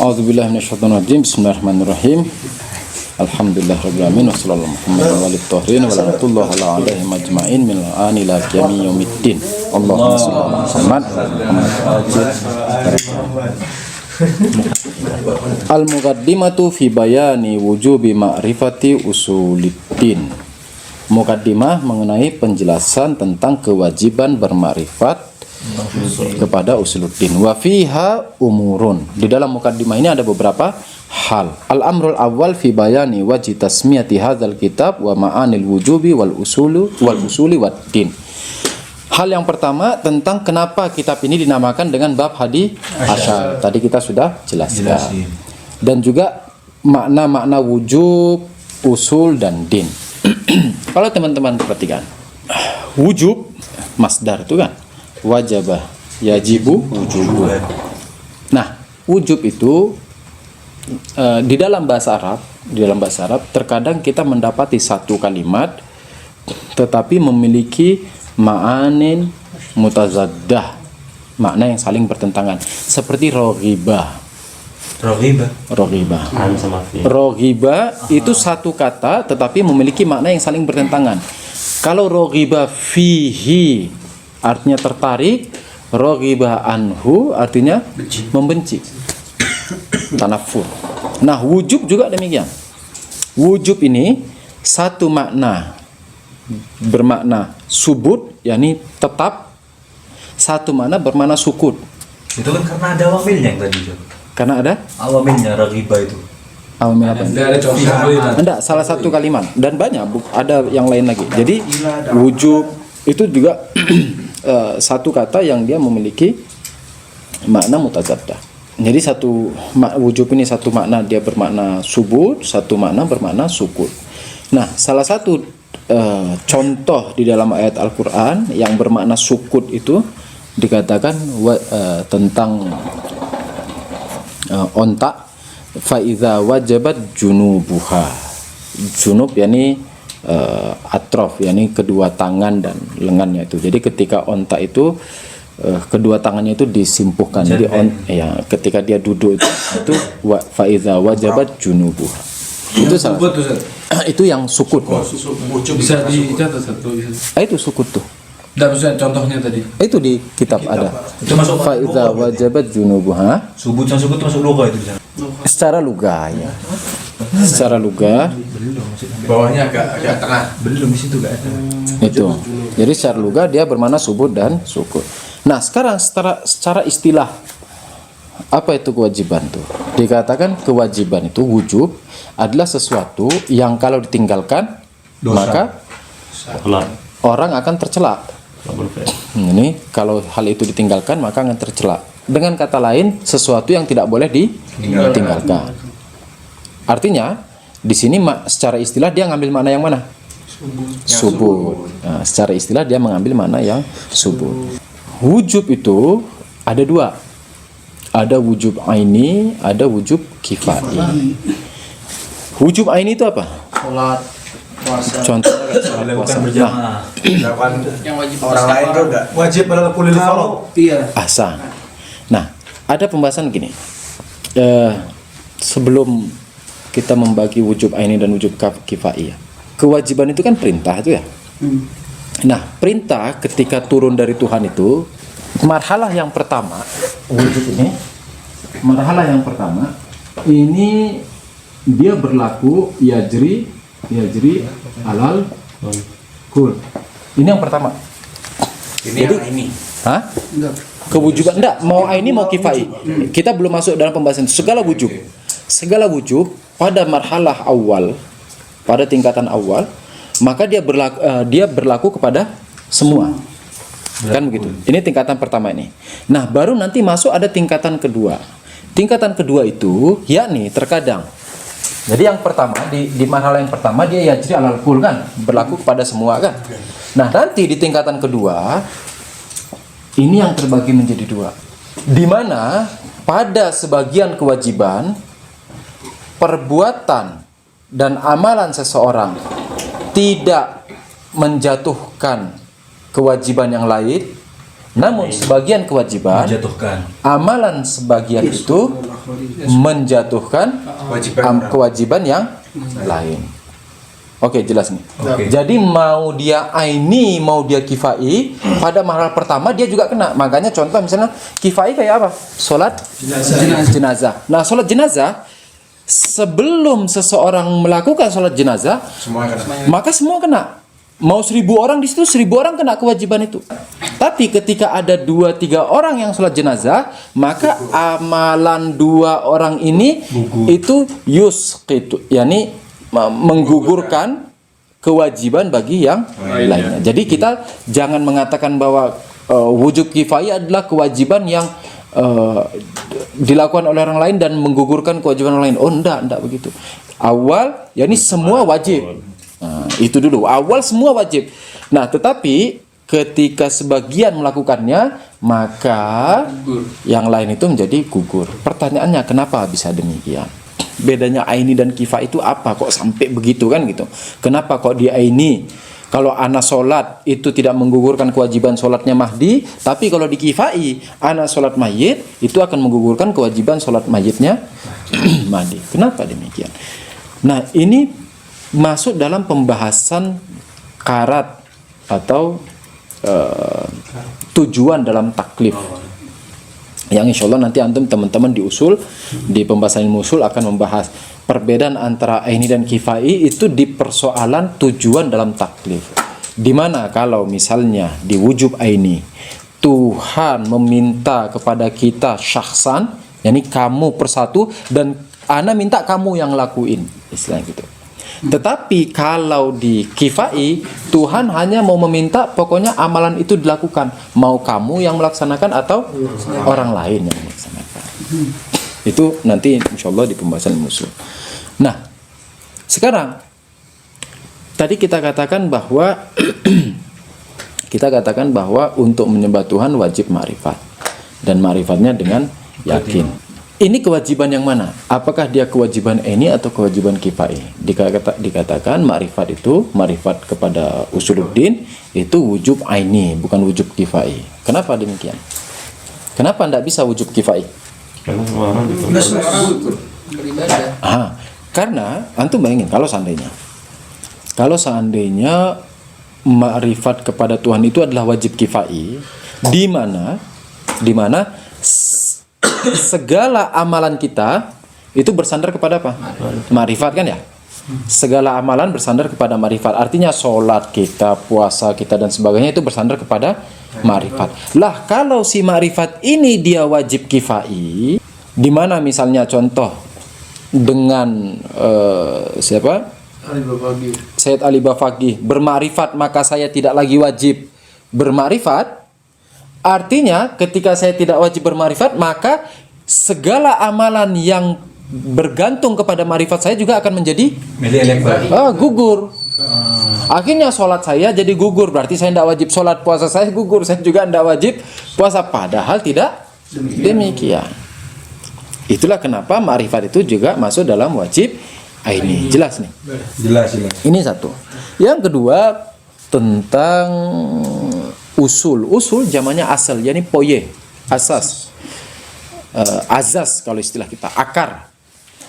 A'udzubillahi minasyaitonirrajim. Bismillahirrahmanirrahim. Alhamdulillahirabbil alamin wassallallahu alaihi wa alihi majma'in min al-ani ila qiyami yaumiddin. Allahumma shalli ala Muhammad. Al-muqaddimatu fi bayani wujubi ma'rifati usuliddin. Muqaddimah mengenai penjelasan tentang kewajiban bermakrifat kepada usuluddin. Wa fiha umurun. Di dalam muqaddimah ini ada beberapa hal. Al-amrul awal fi bayani wajib tasmiyati hadzal kitab wa ma'anil wujubi wal usuli wad din. Hal yang pertama tentang kenapa kitab ini dinamakan dengan bab hadi asyar. Tadi kita sudah jelaskan. Dan juga makna-makna wujub, usul dan din. Kalau teman-teman perhatikan, wujub masdar itu kan wajabah, yajibu, wujubu. Nah, wujub itu di dalam bahasa Arab terkadang kita mendapati satu kalimat tetapi memiliki ma'anin mutazaddah, makna yang saling bertentangan, seperti roghibah. Roghibah itu satu kata tetapi memiliki makna yang saling bertentangan. Kalau roghibah fihi artinya tertarik, roghibah anhu artinya membenci, tanafur. Nah, wujub juga demikian. Wujub ini satu makna bermakna subut, yakni tetap, satu makna bermakna sukut. Itu kan karena ada awamilnya yang tadi, Jok. Karena ada awamilnya roghibah itu. Awamil apa? Enggak, salah satu kalimat dan banyak ada yang lain lagi. Jadi wujub itu juga satu kata yang dia memiliki makna mutazaddah. Jadi wujub ini satu makna dia bermakna subut, satu makna bermakna sukut. Nah, salah satu contoh di dalam ayat Al-Quran yang bermakna sukut itu dikatakan tentang ontak, faiza wajabat junubuha. Junub yakni atrof, yakni kedua tangan dan lengannya itu. Jadi ketika ontak itu kedua tangannya itu disimpuhkan. Jadi ketika dia duduk itu faiza wajabat junubuha. Itu salah. Itu yang sukut. Bisa dicatat satu. Itu sukut tuh. Enggak, maksudnya contohnya tadi. Itu di kitab ada. Itu masuk Faiza wajabat junubuha. Subut sama sukut masuk lugah itu di sana. Secara lugah ya. Secara lugah. Bawahnya agak tengah. Belum di situ enggak ada. Itu. Jadi secara lugah dia bermakna subut dan sukut. Nah, sekarang secara istilah apa itu kewajiban tuh? Dikatakan kewajiban itu wujub adalah sesuatu yang kalau ditinggalkan maka orang akan tercela. Ini kalau hal itu ditinggalkan maka akan tercela. Dengan kata lain, sesuatu yang tidak boleh ditinggalkan. Artinya di sini secara istilah dia ngambil makna yang mana? Subut. Nah, secara istilah dia mengambil makna yang subut. Wujub itu ada dua. Ada wujub aini, ada wujub kifai. Wujub aini itu apa? Sholat, puasa. Contohnya sholat puasa. Berjamaah. Yang wajib Orang lain tuh enggak Wajib pada kulil farad. Iya. Ahsan. Nah, ada pembahasan gini. Sebelum kita membagi wujub aini dan wujub kifai, kewajiban itu kan perintah itu ya. Nah, perintah ketika turun dari Tuhan itu, marhalah yang pertama wujud ini, marhalah yang pertama ini dia berlaku yajri alal kul. Ini yang pertama. Jadi ini. Hah? Enggak. Kewujuban enggak, mau aini mau kifai. Kita belum masuk dalam pembahasan segala wujub. Segala wujub pada marhalah awal, pada tingkatan awal, maka dia berlaku kepada semua. Kan begitu. Ini tingkatan pertama ini. Nah, baru nanti masuk ada tingkatan kedua. Tingkatan kedua itu yakni terkadang. Jadi yang pertama di marhalah yang pertama dia yajri alal kul kan, berlaku kepada semua kan. Nah, nanti di tingkatan kedua ini yang terbagi menjadi dua. Di mana pada sebagian kewajiban perbuatan dan amalan seseorang tidak menjatuhkan kewajiban yang lain, Namun sebagian kewajiban, Menjatuhkan. amalan sebagian itu menjatuhkan kewajiban yang lain. Oke, jelas nih. Oke. Jadi mau dia aini, mau dia kifai, pada marhal pertama dia juga kena. Makanya contoh misalnya kifai kayak apa? Sholat jenazah. Nah, sholat jenazah sebelum seseorang melakukan sholat jenazah, Semua kena. maka semua kena. Mau 1.000 orang di situ, 1.000 orang kena kewajiban itu. Tapi ketika ada 2-3 orang yang sholat jenazah, maka amalan 2 orang ini itu yusqitu, yakni menggugurkan kewajiban bagi yang lainnya. Jadi kita jangan mengatakan bahwa wujub kifayah adalah kewajiban yang dilakukan oleh orang lain dan menggugurkan kewajiban orang lain. Oh, enggak begitu. Awal, yakni semua wajib. Nah, itu dulu. Awal semua wajib. Nah, tetapi ketika sebagian melakukannya, maka yang lain itu menjadi gugur. Pertanyaannya, kenapa bisa demikian? Bedanya aini dan kifai itu apa? Kok sampai begitu kan gitu? Kenapa kok di aini kalau ana sholat itu tidak menggugurkan kewajiban sholatnya Mahdi, tapi kalau di kifai ana sholat mayit itu akan menggugurkan kewajiban sholat mayitnya Mahdi. Kenapa demikian? Nah, ini masuk dalam pembahasan karat atau tujuan dalam taklif, yang insya Allah nanti antum teman-teman di usul, di pembahasan ilmu usul akan membahas perbedaan antara aini dan kifai itu di persoalan tujuan dalam taklif. Dimana kalau misalnya di wujub aini Tuhan meminta kepada kita syakhsan, yakni kamu persatu dan ana minta kamu yang lakuin, istilah gitu. Tetapi kalau di kifai Tuhan hanya mau meminta pokoknya amalan itu dilakukan, mau kamu yang melaksanakan atau orang lain yang melaksanakan. Itu nanti insya Allah di pembahasan musuh. Nah, sekarang tadi kita katakan bahwa untuk menyembah Tuhan wajib ma'rifat, dan ma'rifatnya dengan yakin. Ini kewajiban yang mana? Apakah dia kewajiban ini atau kewajiban kifai? Dikatakan ma'rifat itu, ma'rifat kepada usuluddin itu wujub aini, bukan wujub kifai. Kenapa demikian? Kenapa tidak bisa wujub kifai? Karena semua orang beribadah. Karena antum bayangin kalau seandainya ma'rifat kepada Tuhan itu adalah wajib kifai, di mana segala amalan kita itu bersandar kepada apa? Ma'rifat kan ya? Segala amalan bersandar kepada ma'rifat. Artinya sholat kita, puasa kita dan sebagainya itu bersandar kepada ma'rifat. Lah kalau si ma'rifat ini dia wajib kifai, di mana misalnya contoh dengan siapa? Sayyid Ali Bafaqih berma'rifat maka saya tidak lagi wajib berma'rifat. Artinya ketika saya tidak wajib berma'rifat, maka segala amalan yang bergantung kepada ma'rifat saya juga akan menjadi gugur. Akhirnya sholat saya jadi gugur, berarti saya tidak wajib sholat, puasa saya gugur, saya juga tidak wajib puasa. Padahal tidak demikian. Itulah kenapa ma'rifat itu juga masuk dalam wajib aini. Jelas nih? Jelas. Ini satu. Yang kedua tentang usul jamannya asal, yakni poye, asas, azas kalau istilah kita, akar.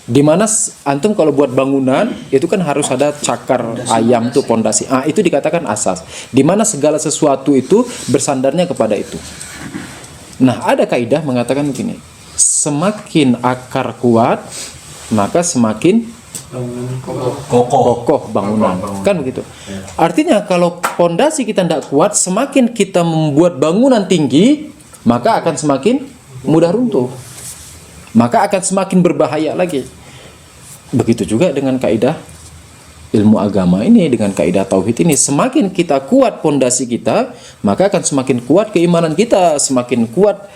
Dimana antum kalau buat bangunan itu kan harus ada cakar ayam tuh pondasi. Itu dikatakan asas. Dimana segala sesuatu itu bersandarnya kepada itu. Nah, ada kaidah mengatakan begini: semakin akar kuat, maka semakin kokoh bangunan. Kan begitu. Artinya kalau pondasi kita tidak kuat, semakin kita membuat bangunan tinggi, maka akan semakin mudah runtuh. Maka akan semakin berbahaya lagi. Begitu juga dengan kaidah ilmu agama ini, dengan kaidah tauhid ini. Semakin kita kuat pondasi kita, maka akan semakin kuat keimanan kita, semakin kuat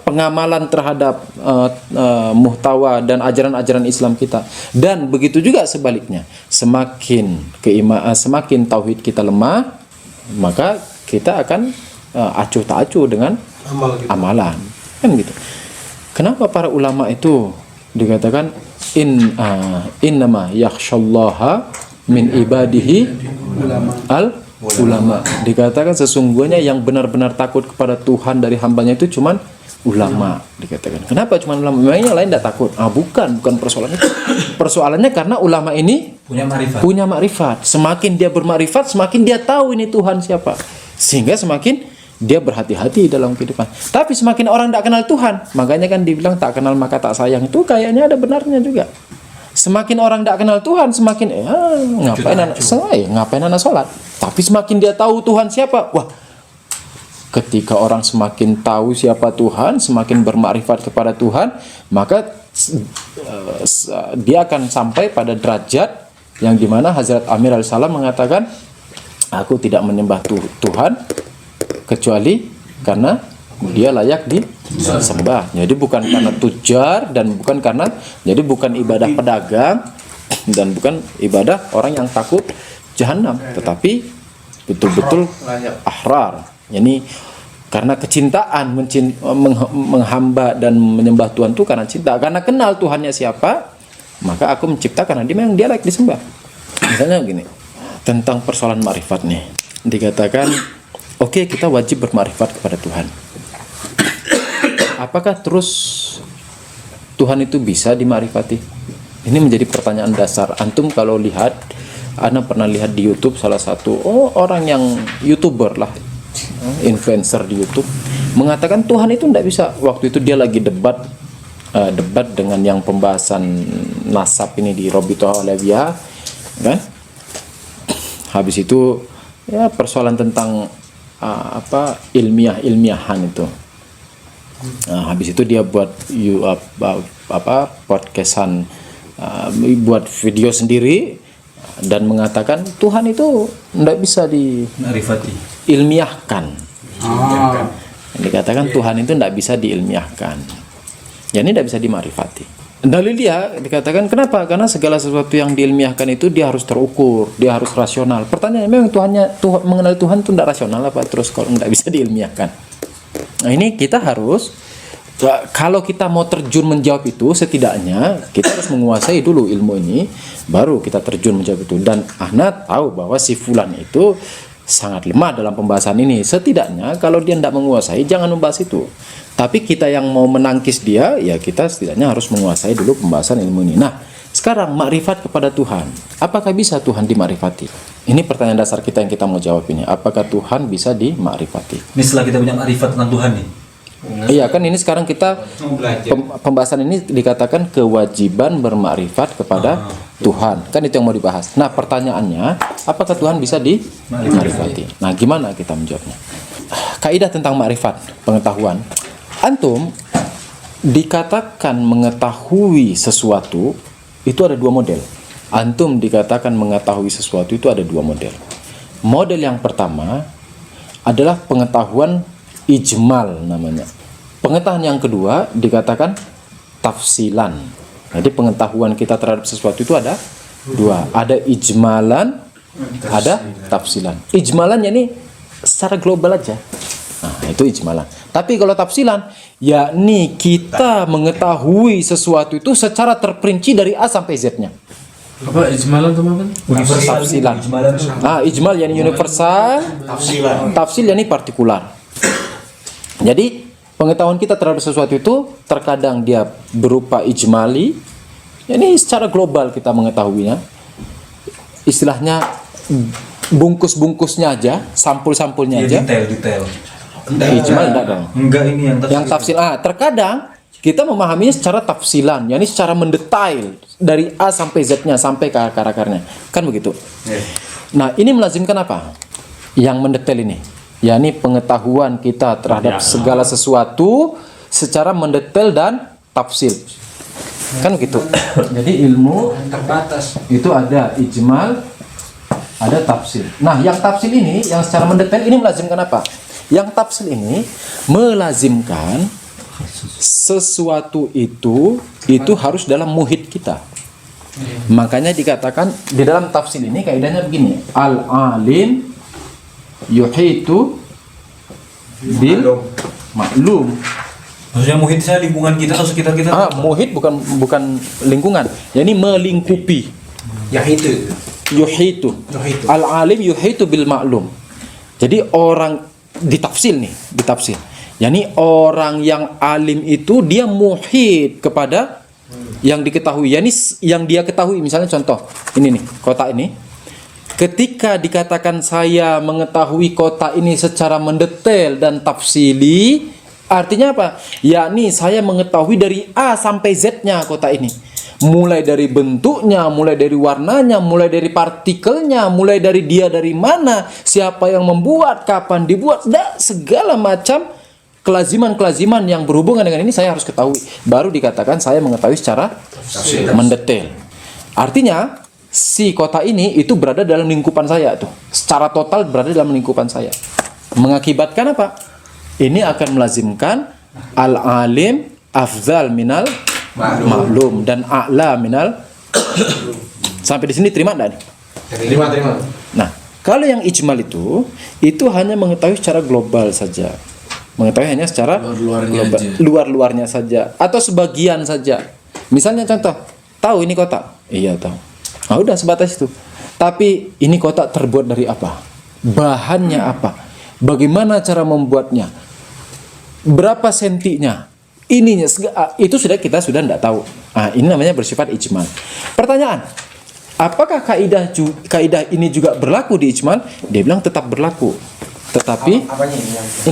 pengamalan terhadap muhtawa dan ajaran-ajaran Islam kita. Dan begitu juga sebaliknya, semakin tauhid kita lemah, maka kita akan acuh tak acuh dengan amalan. Kan gitu. Kenapa para ulama itu dikatakan innama yakhshallaha min ibadihi al ulama. Dikatakan sesungguhnya yang benar-benar takut kepada Tuhan dari hambanya itu cuman ulama, dikatakan. Kenapa cuman ulama? Memangnya lain tidak takut? Bukan persoalannya. Persoalannya karena ulama ini punya makrifat. Semakin dia bermakrifat, semakin dia tahu ini Tuhan siapa. Sehingga semakin dia berhati-hati dalam kehidupan. Tapi semakin orang tidak kenal Tuhan, makanya kan dibilang tak kenal maka tak sayang, itu kayaknya ada benarnya juga. Semakin orang tidak kenal Tuhan, semakin ngapain anak sholat. Tapi semakin dia tahu Tuhan siapa, wah, ketika orang semakin tahu siapa Tuhan, semakin bermakrifat kepada Tuhan, maka dia akan sampai pada derajat yang dimana Hazrat Amir Al-Salam mengatakan, aku tidak menyembah Tuhan kecuali karena dia layak disembah. Jadi bukan karena tujar dan bukan karena, jadi bukan ibadah pedagang dan bukan ibadah orang yang takut jahanam, tetapi betul-betul ahrar. Yani karena kecintaan menghamba dan menyembah Tuhan itu karena cinta, karena kenal Tuhannya siapa, maka aku menciptakan dia memang dia layak disembah. Misalnya begini, tentang persoalan makrifat nih, dikatakan oke, kita wajib bermakrifat kepada Tuhan. Apakah terus Tuhan itu bisa dimakrifati? Ini menjadi pertanyaan dasar. Antum kalau lihat, Ana pernah lihat di YouTube salah satu orang yang YouTuber lah, influencer di YouTube, mengatakan Tuhan itu tidak bisa. Waktu itu dia lagi debat dengan yang pembahasan nasab ini di Robitoh Alawiyah, kan? Habis itu ya persoalan tentang ilmiahan itu. Nah, habis itu dia buat podcastan, buat video sendiri dan mengatakan Tuhan itu tidak bisa diilmiahkan. Dikatakan Tuhan itu tidak bisa diilmiahkan. Ya, ini tidak bisa dimarifati. Dalil dia dikatakan kenapa? Karena segala sesuatu yang diilmiahkan itu dia harus terukur, dia harus rasional. Pertanyaannya memang mengenal Tuhan itu tidak rasional apa terus kalau tidak bisa diilmiahkan? Nah, ini kita harus, kalau kita mau terjun menjawab itu, setidaknya kita harus menguasai dulu ilmu ini, baru kita terjun menjawab itu. Dan Ana tahu bahwa si fulan itu sangat lemah dalam pembahasan ini. Setidaknya kalau dia tidak menguasai, jangan membahas itu. Tapi kita yang mau menangkis dia, ya kita setidaknya harus menguasai dulu pembahasan ilmu ini. Nah, sekarang makrifat kepada Tuhan. Apakah bisa Tuhan dimakrifati? Ini pertanyaan dasar kita yang kita mau jawab ini. Apakah Tuhan bisa dimakrifati? Ini setelah kita punya makrifat tentang Tuhan nih. Iya kan, ini sekarang kita pembahasan ini dikatakan kewajiban bermakrifat kepada Tuhan. Kan itu yang mau dibahas. Nah, pertanyaannya, apakah Tuhan bisa dimakrifati? Nah, gimana kita menjawabnya? Kaidah tentang makrifat, pengetahuan. Antum dikatakan mengetahui sesuatu itu ada dua model. Antum dikatakan mengetahui sesuatu itu ada dua model. Model yang pertama adalah pengetahuan ijmal namanya. Pengetahuan yang kedua dikatakan tafsilan. Jadi pengetahuan kita terhadap sesuatu itu ada dua. Ada ijmalan, ada tafsilan. Ijmalan ini secara global aja. Nah, itu ijmalan. Tapi kalau tafsilan, yakni kita mengetahui sesuatu itu secara terperinci dari A sampai Z-nya. Apa ijmalan teman-teman? Tafsilan. Ijmal yakni universal, tafsil yakni partikular. Jadi pengetahuan kita terhadap sesuatu itu terkadang dia berupa ijmali, yakni secara global kita mengetahuinya. Istilahnya bungkus-bungkusnya aja, sampul-sampulnya aja. Detail. Ijmal enggak dong. Enggak, ini yang tafsil. Terkadang kita memahaminya secara tafsilan, yakni secara mendetail dari A sampai Z-nya sampai ke akar-akarnya. Kan begitu. Nah, ini melazimkan apa? Yang mendetail ini, yakni pengetahuan kita terhadap segala sesuatu secara mendetail dan tafsil. Kan begitu. Jadi ilmu terbatas. itu ada ijmal, ada tafsil. Nah, yang tafsil ini, yang secara mendetail ini melazimkan apa? Yang tafsil ini melazimkan sesuatu itu harus dalam muhit kita. Makanya dikatakan di dalam tafsil ini kaidahnya begini, al-alim yuhitu bil maklum. Maksudnya muhitnya lingkungan kita atau sekitar kita? Muhit bukan lingkungan, yakni melingkupi. Ya itu. yuhitu. Al-alim yuhitu bil ma'lum. Jadi orang ditafsir. Yani orang yang alim itu dia muhit kepada yang diketahui. Yani yang dia ketahui, misalnya contoh ini nih, kotak ini. Ketika dikatakan saya mengetahui kotak ini secara mendetail dan tafsili, artinya apa? Yakni saya mengetahui dari A sampai Z-nya kotak ini. Mulai dari bentuknya, mulai dari warnanya, mulai dari partikelnya, mulai dari dia dari mana, siapa yang membuat, kapan dibuat, segala macam kelaziman-kelaziman yang berhubungan dengan ini saya harus ketahui. Baru dikatakan saya mengetahui secara mendetail. Artinya si kota ini itu berada dalam lingkupan saya tuh. Secara total berada dalam lingkupan saya. Mengakibatkan apa? Ini akan melazimkan al-alim afzal minal maklum dan a'la minal. Sampai di sini terima enggak nih? Terima. Nah, kalau yang ijmal itu hanya mengetahui secara global saja. Mengetahui hanya secara luar-luarnya saja atau sebagian saja. Misalnya contoh, tahu ini kotak? Iya, tahu. Nah, udah sebatas itu. Tapi ini kotak terbuat dari apa? Bahannya apa? Bagaimana cara membuatnya? Berapa sentinya? Ininya itu kita sudah tidak tahu. Nah, ini namanya bersifat ijmal. Pertanyaan, apakah kaidah ini juga berlaku di ijmal? Dia bilang tetap berlaku. Tetapi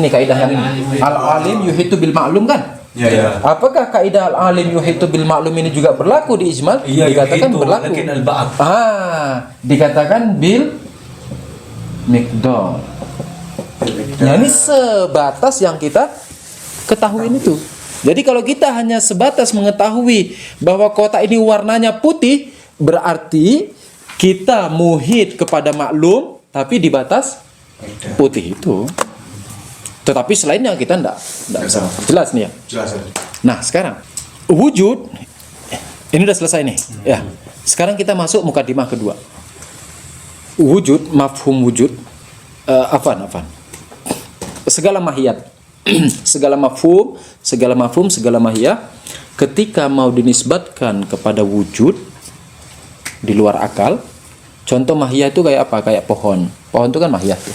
ini kaidah yang ini. Al-alim yuhitu bil ma'lum kan? Ya. Apakah kaidah al-alim yuhitu bil ma'lum ini juga berlaku di ijmal? Iya, dikatakan yuhitu, berlaku. lakin al-ba'd. Dikatakan bil miqdar. Nah, ini sebatas yang kita ketahui itu. Jadi kalau kita hanya sebatas mengetahui bahwa kotak ini warnanya putih, berarti kita muhit kepada maklum tapi di batas putih itu. Tetapi selainnya kita enggak bisa. Jelas nih ya? Jelas. Nah, sekarang wujud ini udah selesai nih. Ya. Sekarang kita masuk mukadimah kedua. Wujud, mafhum wujud. Afan. Segala mahiyat. segala mafhum, segala mahiyah ketika mau dinisbatkan kepada wujud di luar akal. Contoh mahiyah itu kayak apa? Kayak pohon. Pohon itu kan mahiyah tuh.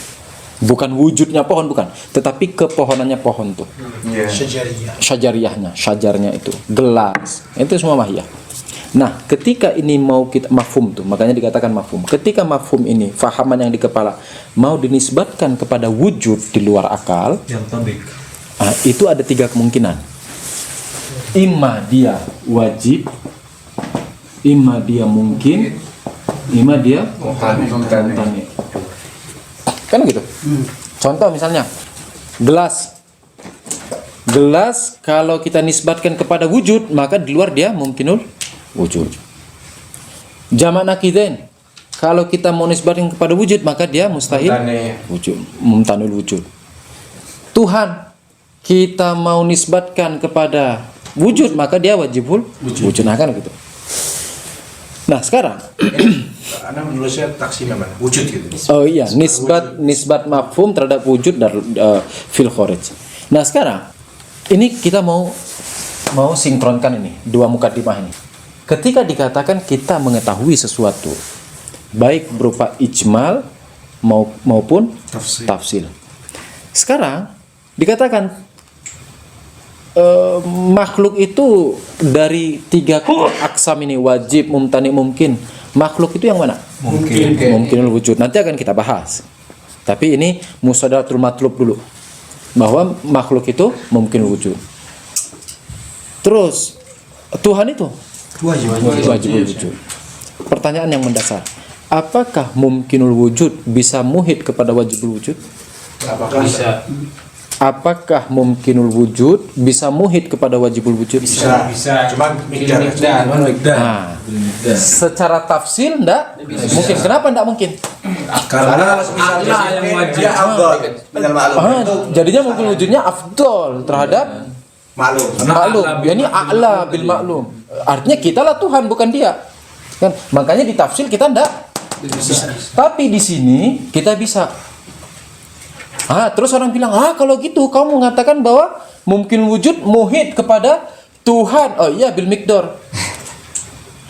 Bukan wujudnya pohon, bukan, tetapi kepohonannya pohon tuh. Syajarnya itu, gelas, itu semua mahiyah. Nah, ketika ini mau kita mafhum tuh, makanya dikatakan mafhum. Ketika mafhum ini, fahaman yang di kepala mau dinisbatkan kepada wujud di luar akal, Yang tabik. Itu ada 3 kemungkinan. Imma dia wajib, imma dia mungkin, imma dia mumtani. Kan gitu. Contoh misalnya gelas kalau kita nisbatkan kepada wujud, maka di luar dia mungkinul wujud. Jamak nakidain, kalau kita mau nisbatkan kepada wujud, maka dia mustahil wujud, mumtanul wujud. Tuhan kita mau nisbatkan kepada wujud, maka dia wajibul wujud. Nah, kan gitu. Nah, sekarang Anda menulisnya taksi memang wujud gitu. oh iya, nisbat mafhum terhadap wujud dari fil kharij. Nah, sekarang ini kita mau sinkronkan ini dua mukadimah ini. Ketika dikatakan kita mengetahui sesuatu baik berupa ijmal maupun tafsil. Sekarang dikatakan makhluk itu dari 3 aksam ini, wajib, mumtani, mungkin. Makhluk itu yang mana? Mungkinul wujud. Nanti akan kita bahas. Tapi ini musadaratul matlub dulu. Bahwa makhluk itu mungkinul wujud. Terus Tuhan itu wajibul wujud. Pertanyaan yang mendasar. Apakah mungkinul wujud bisa muhit kepada wajibul wujud? Bisa. Apakah mungkinul wujud bisa muhit kepada wajibul wujud? Bisa. Cuman mikdar. Nah, secara tafsir enggak mungkin. Kenapa enggak mungkin? Karena misalnya yang wajib afdal dengan maklum. Jadinya mungkin wujudnya afdol terhadap maklum. Yani a'la bil maklum. Artinya kitalah Tuhan, bukan dia. Kan? Makanya di tafsir kita enggak. Tapi di sini kita bisa. Terus orang bilang, kalau gitu kamu mengatakan bahwa mungkin wujud muhit kepada Tuhan. Oh iya, bil miqdar.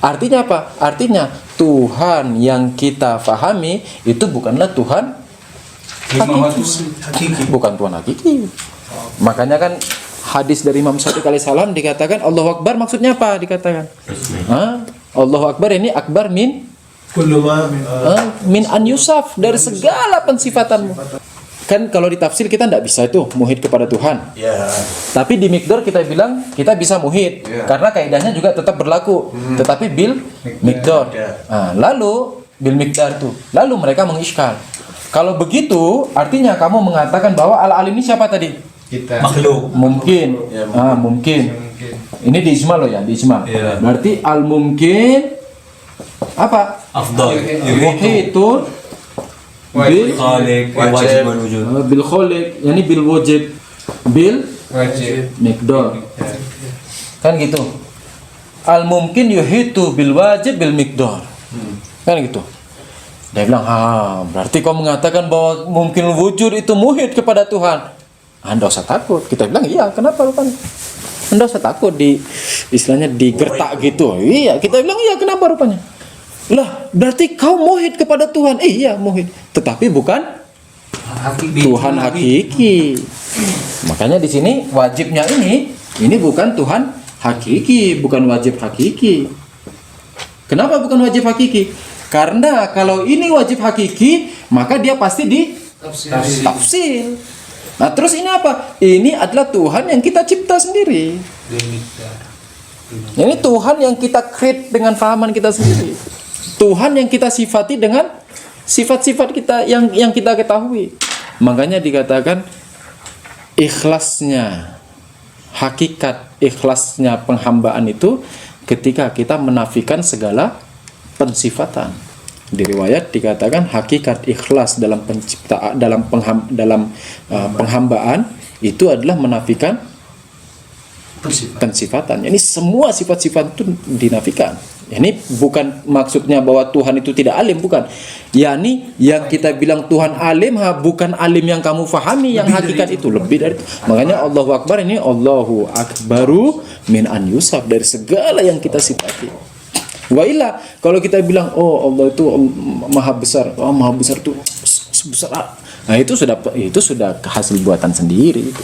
Artinya apa? Artinya Tuhan yang kita fahami itu bukanlah Tuhan Hakiki. bukan Tuhan hakiki. Makanya kan hadis dari Imam Shadiq alaihissalam dikatakan Allahu Akbar, maksudnya apa dikatakan? Allahu Akbar ini akbar min an yusaf, dari segala pensifatanmu. Kan kalau ditafsir kita tidak bisa itu muhid kepada Tuhan. Ya. Tapi di mikdor kita bilang kita bisa muhid karena kaidahnya juga tetap berlaku. Tetapi bil mikdor. Lalu bil mikdar itu. Lalu mereka mengiskal. Kalau begitu artinya kamu mengatakan bahwa al-alim ini siapa tadi? Kita. Makhluk. Mungkin. Mungkin. Ini di ijma loh ya, di ijma. Iya. Berarti al-mumkin apa? Afdal. Muhitun bil Khaliq wajib wujud. bil khaliq, yani bil wajib bil Wajib. miqdar. Kan gitu. Al mumkin yuhitu bil wajib bil miqdar. Kan gitu. Dia bilang, berarti kau mengatakan bahwa mungkin wujud itu muhit kepada Tuhan. Anda usah takut. Kita bilang, iya, kenapa rupanya? Anda usah takut istilahnya digertak gitu. Iya, kita bilang, iya, kenapa rupanya? Lah, berarti kau muhid kepada Tuhan. Iya, muhid. Tetapi bukan Tuhan hakiki. Makanya di sini wajibnya ini bukan Tuhan hakiki, bukan wajib hakiki. Kenapa bukan wajib hakiki? Karena kalau ini wajib hakiki, maka dia pasti ditafsir. Nah, terus ini apa? Ini adalah Tuhan yang kita cipta sendiri. Ini Tuhan yang kita create dengan fahaman kita sendiri. Tuhan yang kita sifati dengan sifat-sifat kita yang kita ketahui. Makanya dikatakan ikhlasnya, hakikat ikhlasnya penghambaan itu ketika kita menafikan segala pensifatan. Di riwayat dikatakan hakikat ikhlas dalam penciptaan, dalam penghambaan itu adalah menafikan pensifatan. Ini semua sifat-sifat itu dinafikan. Ini bukan maksudnya bahwa Tuhan itu tidak alim, bukan. Yani yang kita bilang Tuhan alim, bukan alim yang kamu fahami, yang hakikat itu lebih dari itu. Makanya Allahu Akbar ini Allahu Akbaru min an yusaf, dari segala yang kita sifati. Wa illa, kalau kita bilang Allah itu maha besar, maha besar itu sebesar, nah itu sudah hasil buatan sendiri itu.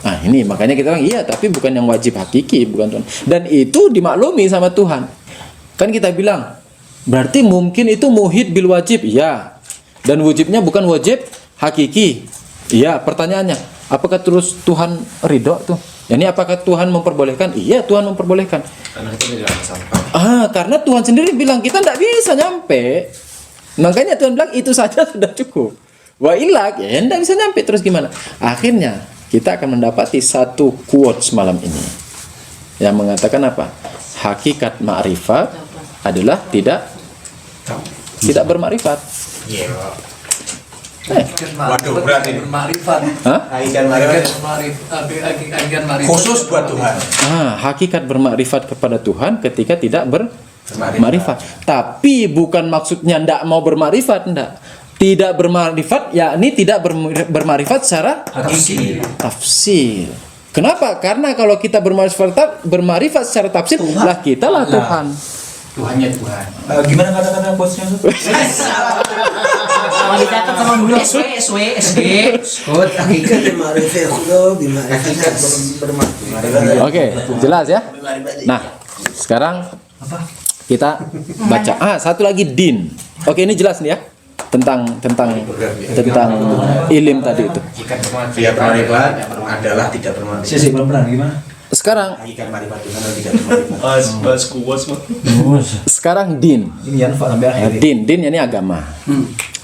Nah ini makanya kita bilang iya, tapi bukan yang wajib hakiki, bukan Tuhan. Dan itu dimaklumi sama Tuhan. Kan kita bilang berarti mungkin itu muhid bil wajib, iya. Dan wajibnya bukan wajib hakiki. Iya, pertanyaannya, apakah terus Tuhan ridho tuh? Yani apakah Tuhan memperbolehkan? Iya, Tuhan memperbolehkan. Karena kita tidak sampai. Karena Tuhan sendiri bilang kita tidak bisa nyampe. Makanya Tuhan bilang itu saja sudah cukup. Wa illa, ya tidak bisa nyampe, terus gimana? Akhirnya kita akan mendapati satu quotes malam ini yang mengatakan apa? Hakikat ma'rifat adalah tidak bermakrifat. Waduh, berat ini. Bermakrifat. Hakikat Makrifat. khusus buat Tuhan. Hakikat bermakrifat kepada Tuhan ketika tidak bermakrifat. Tapi bukan maksudnya tidak mau bermakrifat, tidak. Tidak bermakrifat, yakni tidak bermakrifat secara tafsir. Kenapa? Karena kalau kita bermakrifat secara tafsir, lah kita lah Tuhan. Tuhannya Tuhan. Gimana kata-kata quotesnya tuh? Sama dicatat sama dulu SW SD. Skut hakikat Oke, jelas ya. Nah, sekarang kita baca. Satu lagi din. Oke, ini jelas nih ya. Tentang ilim tadi itu. Dia bermarifat adalah tidak bermarifat. Sih belum pernah gimana? Sekarang Hakikat marifat Tuhan adalah tidak bermarifat. sekarang din. Ini Yanfa sampai akhir. Din ini agama.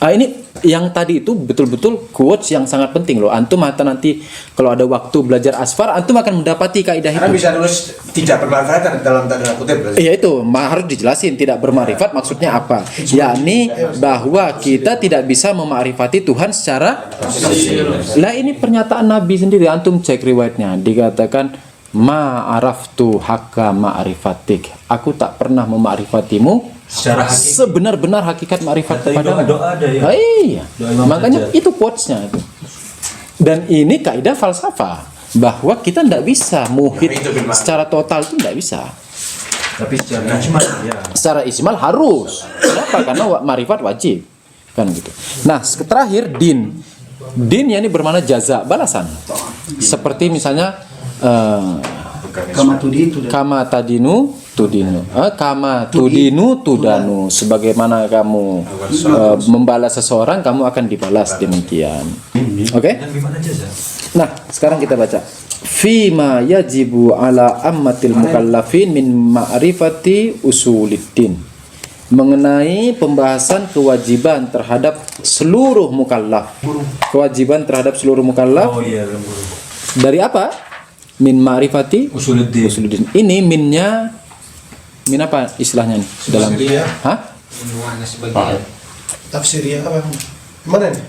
Ini yang tadi itu betul-betul quotes yang sangat penting loh. Antum nanti kalau ada waktu belajar asfar, antum akan mendapati kaidah Karena itu. bisa nulis tidak bermarifat dalam tanda kutip. Iya itu harus dijelasin tidak bermarifat maksudnya apa? Yakni bahwa kita tidak bisa memakrifati Tuhan secara lah, ini pernyataan Nabi sendiri. Antum cek riwayatnya, dikatakan ma'araftu hakka ma'rifatik. Aku tak pernah memakrifatimu Secara hakiki. sebenar-benar hakikat makrifat Kata kepadamu. doa ada ya. Iya. Doa Imam Makanya Sajjad. itu quotesnya itu. Dan ini kaidah falsafah bahwa kita tidak bisa muhid Itu bil ma'rifat. secara total itu tidak bisa. Tapi secara cuma ya. Secara ijmal harus. Kenapa? Karena ma'rifat wajib. Kan gitu. Nah, terakhir din. Din yakni bermakna jaza, balasan. Seperti misalnya kama tadinu tudinu. Kama tudinu tudanu. Sebagaimana kamu membalas seseorang, kamu akan dibalas demikian. Oke? Dan gimana jaza? Nah, sekarang kita baca. Fima yajibu ala ammatil mukallafin min ma'rifati usuliddin. Mengenai pembahasan kewajiban terhadap seluruh mukallaf. Kewajiban terhadap seluruh mukallaf. Oh iya, lembur. Dari apa? Min ma'rifati Usuluddin. usuluddin. Ini minnya min apa istilahnya nih dalam? Hah? Tafsiriyah apa? Mana nih?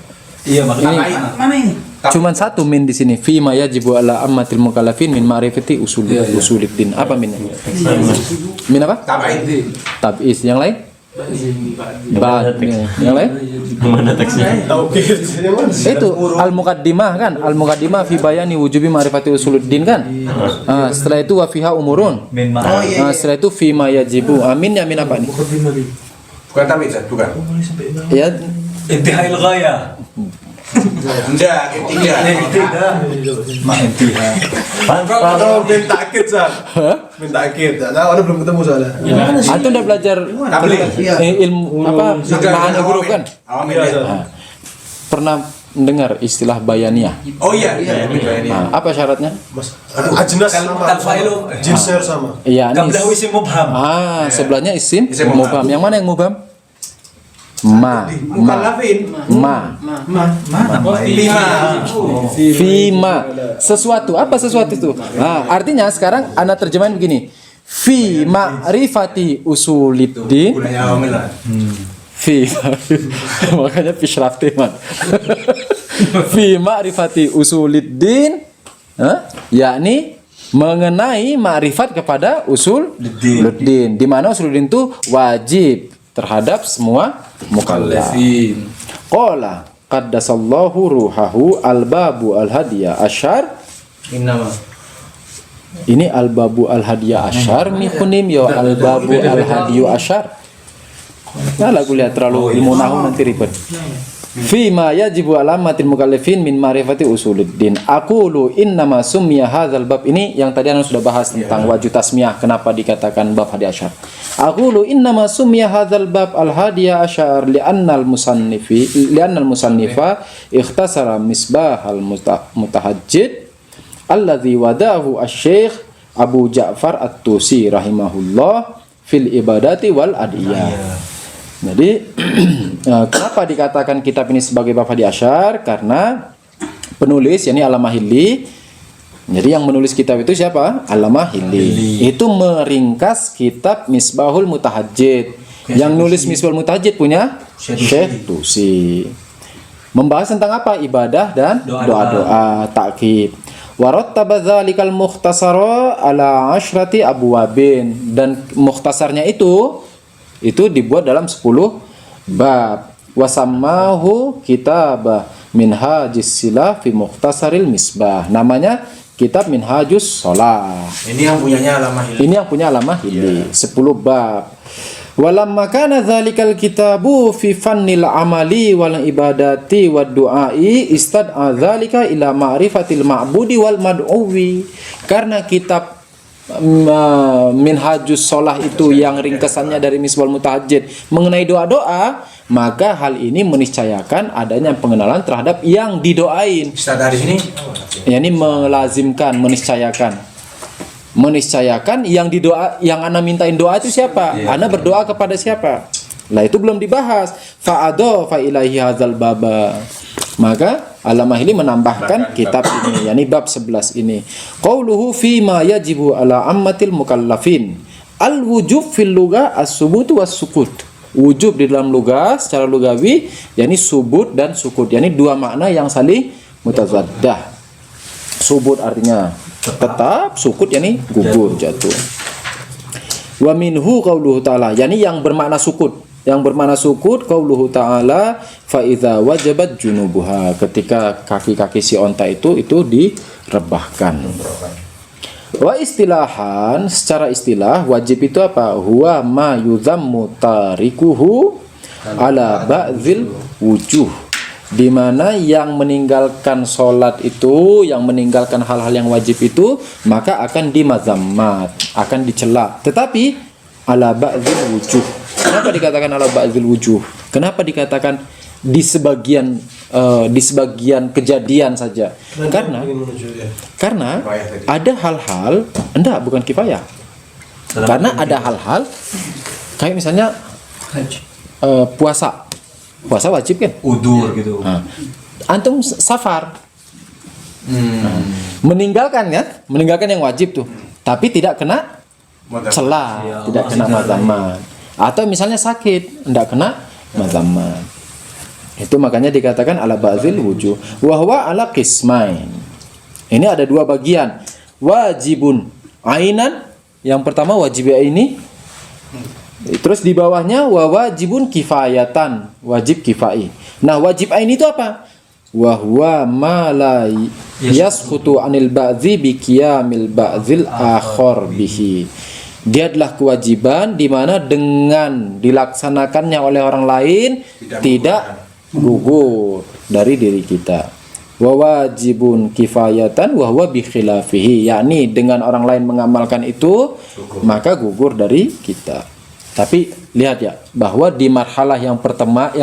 Iya, makanya Mana ini? Cuman satu min di sini. Fi ma yajibu ala ammatil mukallafin min ma'rifati usuliddin. Apa minnya? Min apa? Tab'is. Yang lain? Ba'd. Yang lain? Oke, yang mana? Itu al-muqaddimah kan? Al-muqaddimah fi bayani wujubi ma'rifati usuluddin kan? Setelah itu wa fiha umurun. min ma'rifat. Setelah itu fi ma yajibu. Amin ya min apa nih? Bukan tapi bukan. Ya, Intihail ghaya. Enggak, ketiga. Kalau minta akid sah. Minta akid. Nah, orang belum ketemu soalnya. antum udah belajar ilmu apa? Ma'ani huruf kan? Nah, pernah mendengar istilah bayaniyah? Oh iya, ini. Nah, apa syaratnya? Mas, ajnas sama. Talfailu. Jinsir sama. Iya, ini. Qablahu isim mubham. Sebelahnya isim Isim mubham. Yang mana yang mubham? Ma. Fima. Sesuatu. Apa sesuatu itu? Nah, artinya sekarang ana terjemahin begini. Fi ma'rifati usuliddin. Gunanya awamil lah. Fi. Makanya fishraf teman. Fi ma'rifati usuliddin. Yakni mengenai ma'rifat kepada usuluddin. Di mana usuluddin itu wajib terhadap semua mukallaf. Qala qaddasallahu ruhahu al-babu al-hadiyah asyar. Ini al-babu al-hadiyah asyar mikunim yo al-babu al-hadiyu asyar. Nah, lagu lihat terlalu ilmu nahwu nanti ribet. Fi ma yajibu alamatil mukallafin min ma'rifati usuluddin. Aqulu innama summiya hadzal bab. Ini yang tadi anda sudah bahas tentang wajib tasmiyah, kenapa dikatakan bab hadi asyar. Aqulu innama summiya hadzal bab al-hadiya asyar li'anna al-musannifa ikhtasara misbah al-mutahajjid alladhi wadahu asy-syekh Abu Ja'far At-Tusi rahimahullah fil ibadati wal adiyah. Jadi kenapa dikatakan kitab ini sebagai bab hadi asyar? Karena penulis yakni Allamah Hilli. Jadi yang menulis kitab itu siapa? Allamah Hilli. Itu meringkas kitab Misbahul Mutahajjid. Yang nulis Misbahul Mutahajjid punya Syekh Tusi. Membahas tentang apa? Ibadah dan doa-doa, takkib. Warattaba dzalikal mukhtasara ala asyrati abwabin, dan mukhtasarnya itu dibuat dalam 10 bab. Wasammahu kitab Minhajus Silah fi Mukhtasaril Misbah. Namanya kitab Minhajus Shalah. Ini yang punyanya Allamah Hilli. Ini yang punya Allamah Hilli. 10 bab. Walamma kana dzalikal kitabu fi fannil amali wal ibadati wad du'ai istad'a dzalika ila ma'rifatil ma'budi wal mad'uwi. Karena kitab Minhajus Shalah itu yang ringkesannya dari Misbahul Mutahajjid mengenai doa-doa, maka hal ini meniscayakan adanya pengenalan terhadap yang didoain. Ustaz dari sini. Yani melazimkan, meniscayakan yang ana mintain doa itu siapa? Ana berdoa kepada siapa? Lah itu belum dibahas. Fa'adha ilaihi hadzal baba. Maka Allamah Hilli menambahkan kitab ini, yakni bab 11 ini. Qauluhu fi ma yajibu ala ammatil mukallafin. Al-wujub fil lugha as-subut was-sukut. Wujub di dalam lugah secara lugawi yakni subut dan sukut. Yakni dua makna yang saling mutazaddah. Subut artinya tetap, sukut yakni gugur, jatuh. Wa minhu qauluhu ta'ala, yakni yang bermakna sukut. Yang bermakna sukut qauluhu ta'ala fa idza wajabat junubuha, ketika kaki-kaki si onta itu direbahkan. Wa istilahan, secara istilah wajib itu apa? Huwa ma yudhammu tarikuhu ala ba'dzil wujuh. Di mana yang meninggalkan sholat itu, yang meninggalkan hal-hal yang wajib itu, maka akan dimazammat, akan dicela. Tetapi ala ba'dzil wujuh. Kenapa dikatakan ala ba'dzil wujuh? Kenapa dikatakan di sebagian kejadian saja? Karena ada hal-hal, enggak, bukan kifayah. Karena ada hal-hal kayak misalnya puasa wajib kan? Udur gitu. Nah, antum safar, meninggalkan yang wajib tuh, tapi tidak kena celah, tidak kena mazammat. Atau misalnya sakit, tidak kena mazammat. Itu makanya dikatakan ala ba'dzil wujuh. Wa huwa ala qismain. Ini ada dua bagian. Wajibun ainan, yang pertama wajib ini. Terus di bawahnya wa wajibun kifayatan, wajib kifai. Nah, wajib ain itu apa? Wa huwa ma la yasqutu anil ba'dzi bi qiyamil ba'dzil akhar bihi. Dia adalah kewajiban di mana dengan dilaksanakannya oleh orang lain tidak gugur dari diri kita. Wa wajibun kifayatan wa huwa bi khilafihi, yakni dengan orang lain mengamalkan itu maka gugur dari kita. Tapi lihat ya, bahwa di marhalah yang pertama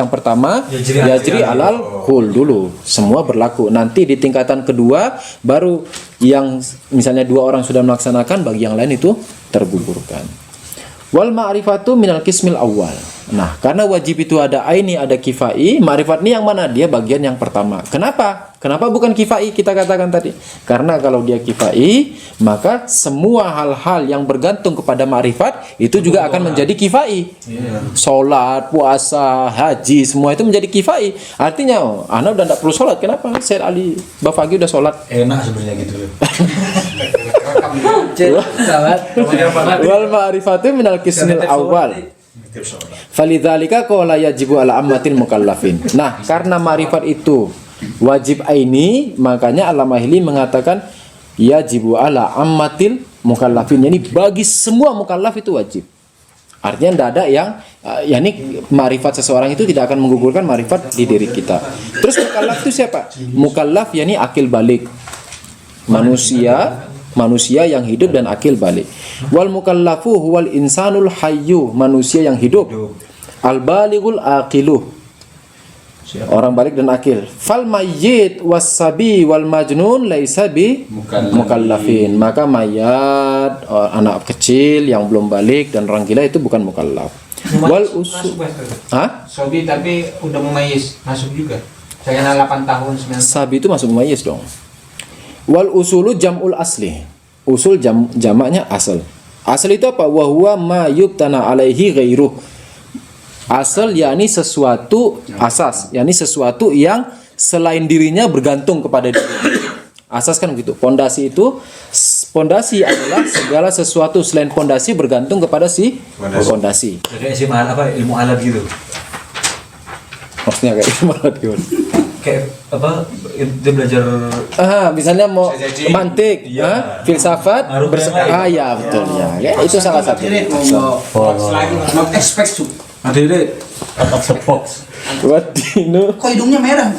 yajri alal kul dulu, semua berlaku. Nanti di tingkatan kedua baru yang misalnya 2 orang sudah melaksanakan, bagi yang lain itu tergugurkan. Wal ma'rifatu minal qismil awal. Nah, karena wajib itu ada aini, ada kifai, ma'rifat ini yang mana? Dia bagian yang pertama. Kenapa? Kenapa bukan kifai kita katakan tadi? Karena kalau dia kifai, maka semua hal-hal yang bergantung kepada ma'rifat itu juga akan menjadi kifai. Salat, puasa, haji, semua itu menjadi kifai. Artinya, ana udah tidak perlu salat. Kenapa? Syed Ali Bafagi udah salat. Enak sebenarnya gitu. Wal ma'rifatu minal qismil awal. Falidzalika qala yajibu ala ammatil mukallafin. Nah, karena ma'rifat itu wajib aini, makanya Allamah Hili mengatakan yajibu ala ammatil mukallafin. Yani bagi semua mukallaf itu wajib. Artinya tidak ada yang yakni ma'rifat seseorang itu tidak akan menggugurkan ma'rifat di diri kita. Terus mukallaf itu siapa? Mukallaf yakni akil balik. Manusia yang hidup dan akil balik. Wal mukallafu huwal insanul hayyu, manusia yang hidup. Al balighul aqilu, orang balik dan akil. Fal mayyit was-sabi wal majnun laisa bi mukallafin. Maka mayat, anak kecil yang belum balik dan orang gila itu bukan mukallaf. Wal usul. Hah? Sobi tapi udah memayis masuk juga. Saya 8 tahun 9 tahun. Sabi itu masuk mayis dong. Wal usulu jam'ul asli. Usul jamaknya asal. Asal itu apa? Wa huwa ma yubtana alaihi ghairuh. Asal yakni sesuatu asas, yakni sesuatu yang selain dirinya bergantung kepada diri. Asas kan begitu. Pondasi adalah segala sesuatu selain pondasi bergantung kepada si pondasi. Kayak ilmu alat gitu. Maksudnya kayak gimana? Kayak apa? Dia belajar. Misalnya mau Sejaji. mantik, Iya. Filsafat, Baru ya betul ya. Itu salah satu. Mau expect su. Nanti deh. Box. Wadinu, Kok hidungnya merah?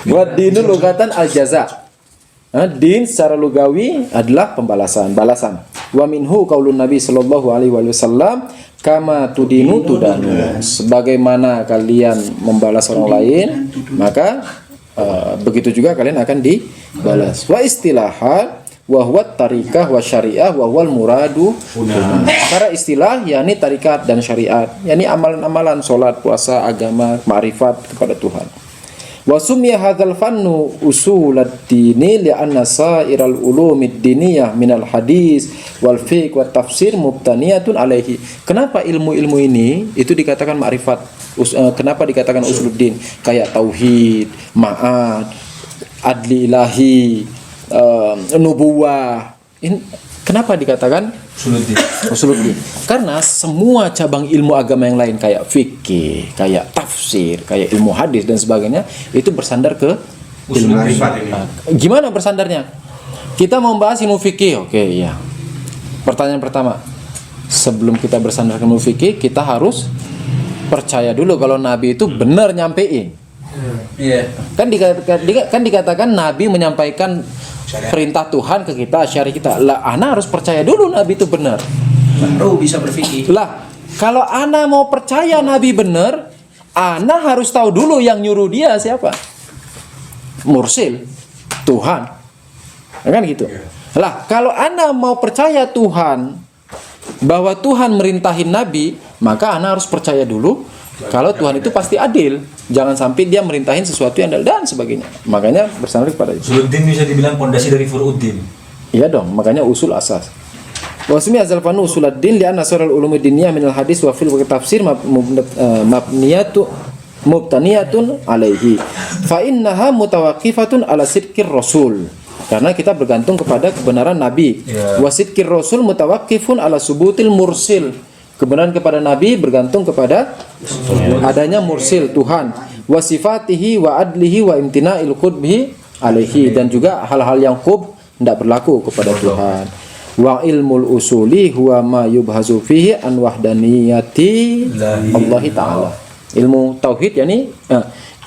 wadinu lugatan al jaza. Din secara lugawi adalah pembalasan, balasan. Wa minhu qaulun Nabi sallallahu alaihi wasallam, kama tudinu tudanu. Sebagaimana kalian membalas orang lain, maka begitu juga kalian akan dibalas. Wa istilahan wa huwa tarikah wa syariah wa huwal muradu. Secara istilah yakni tarikat dan syariat, yakni amalan-amalan salat, puasa, agama, ma'rifat kepada Tuhan. Wa summiya hadzal fannu usulad-dini li'anna sa'iral ulumid diniyah minal hadis wal fiqh wat tafsir mubtaniyatun alaihi. Kenapa ilmu-ilmu ini itu dikatakan ma'rifat? Kenapa dikatakan usuluddin? Kayak tauhid, ma'ad, adli ilahi, nubuwah. Kenapa dikatakan usuluddin? Karena semua cabang ilmu agama yang lain kayak fikih, kayak tafsir, kayak ilmu hadis dan sebagainya itu bersandar ke ilmu. Ma'rifat ini. Gimana bersandarnya? Kita mau bahas ilmu fikih, oke ya. Pertanyaan pertama, sebelum kita bersandar ke ilmu fikih, kita harus percaya dulu kalau Nabi itu benar nyampein. Iya. Kan dikatakan Nabi menyampaikan perintah Tuhan ke kita, syariat kita. Lah, ana harus percaya dulu Nabi itu benar. Baru bisa berpikir. Lah, kalau ana mau percaya Nabi benar, ana harus tahu dulu yang nyuruh dia siapa. Mursil, Tuhan. Kan gitu. Lah, kalau ana mau percaya Tuhan, bahwa Tuhan merintahin Nabi, maka ana harus percaya dulu kalau Tuhan itu pasti adil. Jangan sampai dia merintahin sesuatu yang dan sebagainya. Makanya bersandar kepada itu. Usuluddin bisa dibilang pondasi dari furu'uddin. Iya dong, makanya usul asas. Wasmi azal fanu usuluddin li'anna asrarul ulumi diniyah minal hadis wa fil tafsir mubtaniyatun alaihi. Fa innaha mutawaqqifatun ala sidqir rasul. Karena kita bergantung kepada kebenaran Nabi. Wasidqir rasul mutawaqqifun ala subutil mursil. Kebenaran kepada Nabi bergantung kepada adanya mursil Tuhan. Wasifatihi wa adlihi wa imtina'il qudbihi alaihi, dan juga hal-hal yang qub tidak berlaku kepada Tuhan. Wa ilmul usuli huwa ma yubhazu fihi an wahdaniyati Allah taala. Ilmu tauhid yakni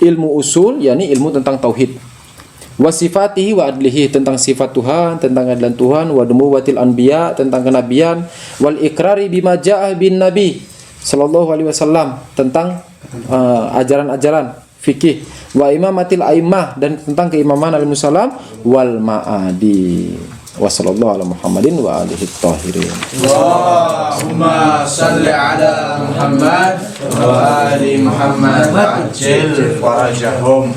ilmu usul yakni ilmu tentang tauhid. Wasifatihi wa adlihi, tentang sifat Tuhan, tentang keadilan Tuhan, wa dumuwatil anbiya, tentang kenabian, wal ikrari bima ja'a bin nabi sallallahu alaihi wasallam, tentang ajaran-ajaran fikih, wa imamatil a'immah, dan tentang keimaman alaihi wasallam, wal ma'adi. Wa sallallahu ala Muhammadin wa alihi tahirin. Allahumma salli ala Muhammad wa ali Muhammad wa ajil farajahum.